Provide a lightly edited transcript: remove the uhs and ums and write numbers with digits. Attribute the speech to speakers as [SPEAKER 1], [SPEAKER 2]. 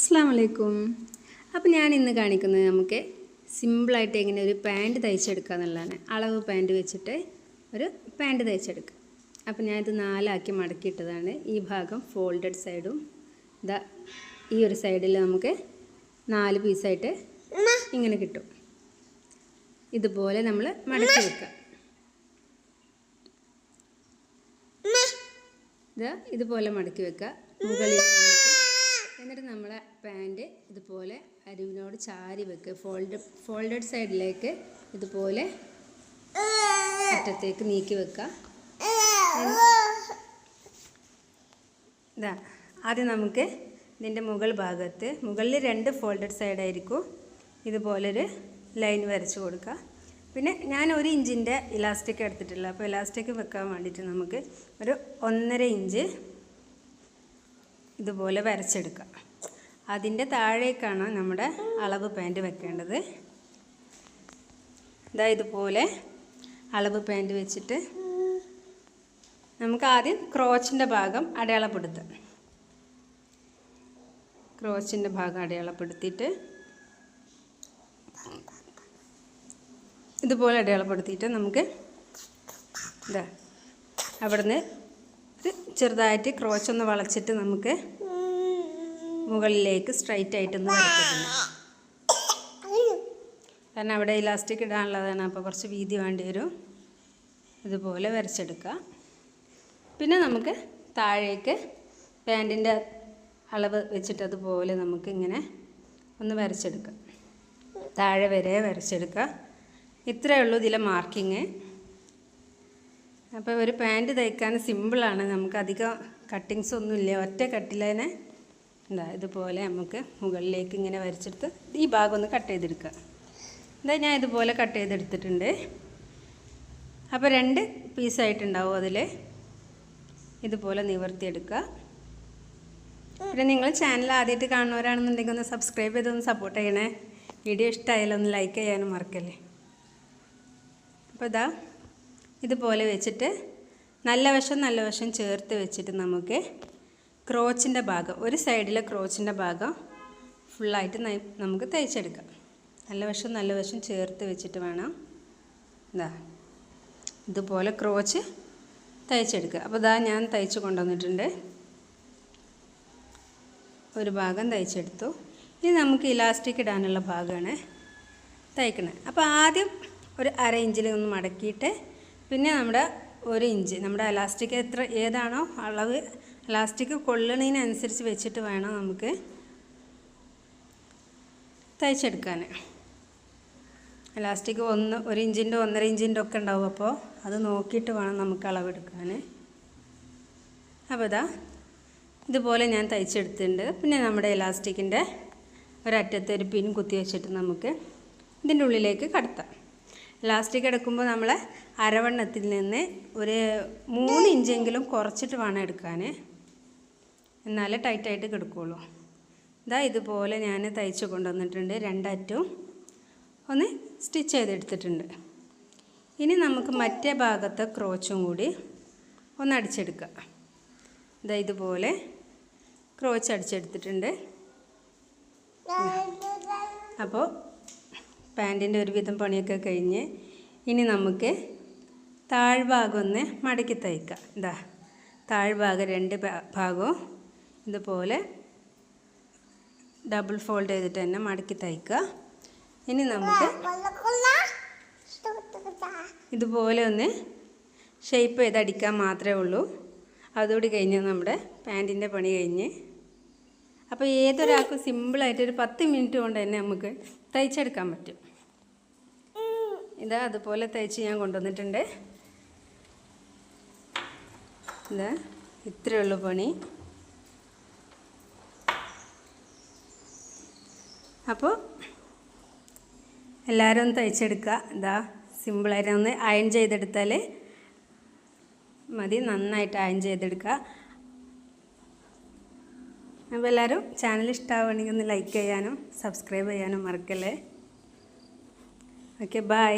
[SPEAKER 1] അസ്സലാമു അലൈക്കും. അപ്പോൾ ഞാൻ ഇന്ന് കാണിക്കുന്നത് നമുക്ക് സിമ്പിളായിട്ട് എങ്ങനെ ഒരു പാൻറ്റ് തയ്ച്ചെടുക്കുക എന്നുള്ളതാണ്. അളവ് പാൻറ്റ് വെച്ചിട്ട് ഒരു പാൻറ്റ് തയ്ച്ചെടുക്കുക. അപ്പോൾ ഞാനിത് 4 ആക്കി മടക്കിയിട്ടതാണ്. ഈ ഭാഗം ഫോൾഡഡ് സൈഡും ഇതാ ഈ ഒരു സൈഡിൽ നമുക്ക് 4 പീസായിട്ട് ഇങ്ങനെ കിട്ടും. ഇതുപോലെ നമ്മൾ മടക്കി വെക്കുക. ഇതുപോലെ മടക്കി വെക്കുക. മുകളിൽ എന്നിട്ട് നമ്മളെ പാൻറ്റ് ഇതുപോലെ അരിവിനോട് ചാരി വെക്കുക. ഫോൾഡഡ് സൈഡിലേക്ക് ഇതുപോലെ അറ്റത്തേക്ക് നീക്കി വെക്കുക. ആദ്യം നമുക്ക് ഇതിൻ്റെ മുകളിൽ 2 ഫോൾഡഡ് സൈഡായിരിക്കും. ഇതുപോലൊരു ലൈൻ വരച്ച് കൊടുക്കുക. പിന്നെ ഞാൻ 1 ഇഞ്ചിൻ്റെ ഇലാസ്റ്റിക് എടുത്തിട്ടില്ല. അപ്പോൾ ഇലാസ്റ്റിക് വെക്കാൻ വേണ്ടിയിട്ട് നമുക്ക് ഒരു 1.5 ഇഞ്ച് ഇതുപോലെ വരച്ചെടുക്കുക. അതിൻ്റെ താഴേക്കാണ് നമ്മുടെ അളവ് പാൻറ്റ് വെക്കേണ്ടത്. ഇതുപോലെ അളവ് പാൻറ്റ് വെച്ചിട്ട് നമുക്ക് ആദ്യം ക്രോച്ചിൻ്റെ ഭാഗം അടയാളപ്പെടുത്താം. ക്രോച്ചിൻ്റെ ഭാഗം അടയാളപ്പെടുത്തിയിട്ട് ഇതുപോലെ അടയാളപ്പെടുത്തിയിട്ട് നമുക്ക് അവിടുന്ന് ചെറുതായിട്ട് ക്രോച്ചൊന്ന് വളച്ചിട്ട് നമുക്ക് മുകളിലേക്ക് സ്ട്രൈറ്റ് ആയിട്ടൊന്ന് വരയ്ക്കുന്നു. കാരണം അവിടെ ഇലാസ്റ്റിക് ഇടാനുള്ളതാണ്, അപ്പോൾ കുറച്ച് വീതി വേണ്ടി വരും. ഇതുപോലെ വരച്ചെടുക്കുക. പിന്നെ നമുക്ക് താഴേക്ക് പാൻറ്റിൻ്റെ അളവ് വെച്ചിട്ട് അതുപോലെ നമുക്ക് ഇങ്ങനെ ഒന്ന് വരച്ചെടുക്കാം. താഴെ വരെ വരച്ചെടുക്കുക. ഇത്രയേ ഉള്ളൂ ഇതിലെ മാർക്കിങ്. അപ്പോൾ ഒരു പാൻറ്റ് തയ്ക്കാൻ സിമ്പിളാണ്. നമുക്ക് അധികം കട്ടിങ്സ് ഒന്നുമില്ല. ഒറ്റ കട്ടിലേനെ ഇതുപോലെ നമുക്ക് മുകളിലേക്ക് ഇങ്ങനെ വരച്ചെടുത്ത് ഈ ഭാഗം ഒന്ന് കട്ട് ചെയ്തെടുക്കുക. ഞാൻ ഇതുപോലെ കട്ട് ചെയ്തെടുത്തിട്ടുണ്ട്. അപ്പോൾ 2 പീസായിട്ടുണ്ടാവും. അതിൽ ഇതുപോലെ നിവർത്തിയെടുക്കുക. പിന്നെ നിങ്ങൾ ചാനൽ ആദ്യമായിട്ട് കാണുന്നവരാണെന്നുണ്ടെങ്കിൽ ഒന്ന് സബ്സ്ക്രൈബ് ചെയ്തൊന്ന് സപ്പോർട്ട് ചെയ്യണേ. വീഡിയോ ഇഷ്ടമായാലും ഒന്ന് ലൈക്ക് ചെയ്യാനും മറക്കല്ലേ. അപ്പോൾ ഇതുപോലെ വെച്ചിട്ട് നല്ല വശം ചേർത്ത് വെച്ചിട്ട് നമുക്ക് ക്രോച്ചിൻ്റെ ഭാഗം, ഒരു സൈഡിലെ ക്രോച്ചിൻ്റെ ഭാഗം ഫുള്ളായിട്ട് നമുക്ക് തയ്ച്ചെടുക്കാം. നല്ല വശം ചേർത്ത് വെച്ചിട്ട് വേണം ഇതുപോലെ ക്രോച്ച് തയ്ച്ചെടുക്കുക. അപ്പോൾ ഞാൻ തയ്ച്ച് കൊണ്ടുവന്നിട്ടുണ്ട്. ഒരു ഭാഗം തയ്ച്ചെടുത്തു. ഇനി നമുക്ക് ഇലാസ്റ്റിക് ഇടാനുള്ള ഭാഗമാണ് തയ്ക്കുന്നത്. അപ്പോൾ ആദ്യം ഒരു 1/2 ഇഞ്ചിൽ ഒന്ന് മടക്കിയിട്ട് പിന്നെ നമ്മുടെ 1 ഇഞ്ച് നമ്മുടെ ഇലാസ്റ്റിക് ഏതാണോ അളവ്, ഇലാസ്റ്റിക് കൊള്ളണതിനനുസരിച്ച് വെച്ചിട്ട് വേണം നമുക്ക് തയ്ച്ചെടുക്കാൻ. ഇലാസ്റ്റിക് 1 ഇഞ്ചിൻ്റെ 1.5 ഇഞ്ചിൻ്റെ ഒക്കെ ഉണ്ടാവും. അപ്പോൾ അത് നോക്കിയിട്ട് വേണം നമുക്ക് അളവെടുക്കാൻ. അപ്പോൾ ഇതുപോലെ ഞാൻ തയ്ച്ചെടുത്തിട്ടുണ്ട്. പിന്നെ നമ്മുടെ ഇലാസ്റ്റിക്കിൻ്റെ ഒരറ്റത്ത് ഒരു പിൻ കുത്തി വെച്ചിട്ട് നമുക്ക് ഇതിൻ്റെ ഉള്ളിലേക്ക് കടത്താം. ഇലാസ്റ്റിക് എടുക്കുമ്പോൾ നമ്മൾ അരവണ്ണത്തിൽ നിന്ന് ഒരു 3 ഇഞ്ചെങ്കിലും കുറച്ചിട്ട് വേണം എടുക്കാൻ, എന്നാലേ ടൈറ്റായിട്ട് കിടക്കുകയുള്ളൂ. ഇതുപോലെ ഞാൻ തയ്ച്ച് കൊണ്ടുവന്നിട്ടുണ്ട്. 2 അറ്റവും ഒന്ന് സ്റ്റിച്ച് ചെയ്തെടുത്തിട്ടുണ്ട്. ഇനി നമുക്ക് മറ്റേ ഭാഗത്തെ ക്രോച്ചും കൂടി ഒന്ന് അടിച്ചെടുക്കാം. ഇതുപോലെ ക്രോച്ച് അടിച്ചെടുത്തിട്ടുണ്ട്. അപ്പോൾ പാൻറ്റിൻ്റെ ഒരുവിധം പണിയൊക്കെ കഴിഞ്ഞ് ഇനി നമുക്ക് താഴ്ഭാഗം ഒന്ന് മടക്കി തയ്ക്കാം. താഴ്ഭാഗം 2 ഭാഗവും ഇതുപോലെ ഡബിൾ ഫോൾഡ് ചെയ്തിട്ട് തന്നെ മടക്കി തയ്ക്കുക. ഇനി നമുക്ക് ഇതുപോലെ ഒന്ന് ഷേപ്പ് ചെയ്ത് അടിക്കാൻ മാത്രമേ ഉള്ളൂ. അതോടെ കഴിഞ്ഞാൽ നമ്മുടെ പാൻറ്റിൻ്റെ പണി കഴിഞ്ഞ്. അപ്പോൾ ഏതൊരാൾക്കും സിമ്പിളായിട്ടൊരു 10 മിനിറ്റ് കൊണ്ട് തന്നെ നമുക്ക് തയ്ച്ചെടുക്കാൻ പറ്റും. അതുപോലെ തയ്ച്ച് ഞാൻ കൊണ്ടുവന്നിട്ടുണ്ട്. ഇത്രയേ ഉള്ളൂ പണി. അപ്പോൾ എല്ലാവരും ഒന്ന് തയ്ച്ചെടുക്കുക. സിമ്പിളായിട്ട് ഒന്ന് അയൺ ചെയ്തെടുത്താൽ മതി. നന്നായിട്ട് അയൺ ചെയ്തെടുക്കുക. അപ്പോൾ എല്ലാവരും ചാനൽ ഇഷ്ടമാവുകയാണെങ്കിൽ ഒന്ന് ലൈക്ക് ചെയ്യാനും സബ്സ്ക്രൈബ് ചെയ്യാനും മറക്കല്ലേ. Okay, by.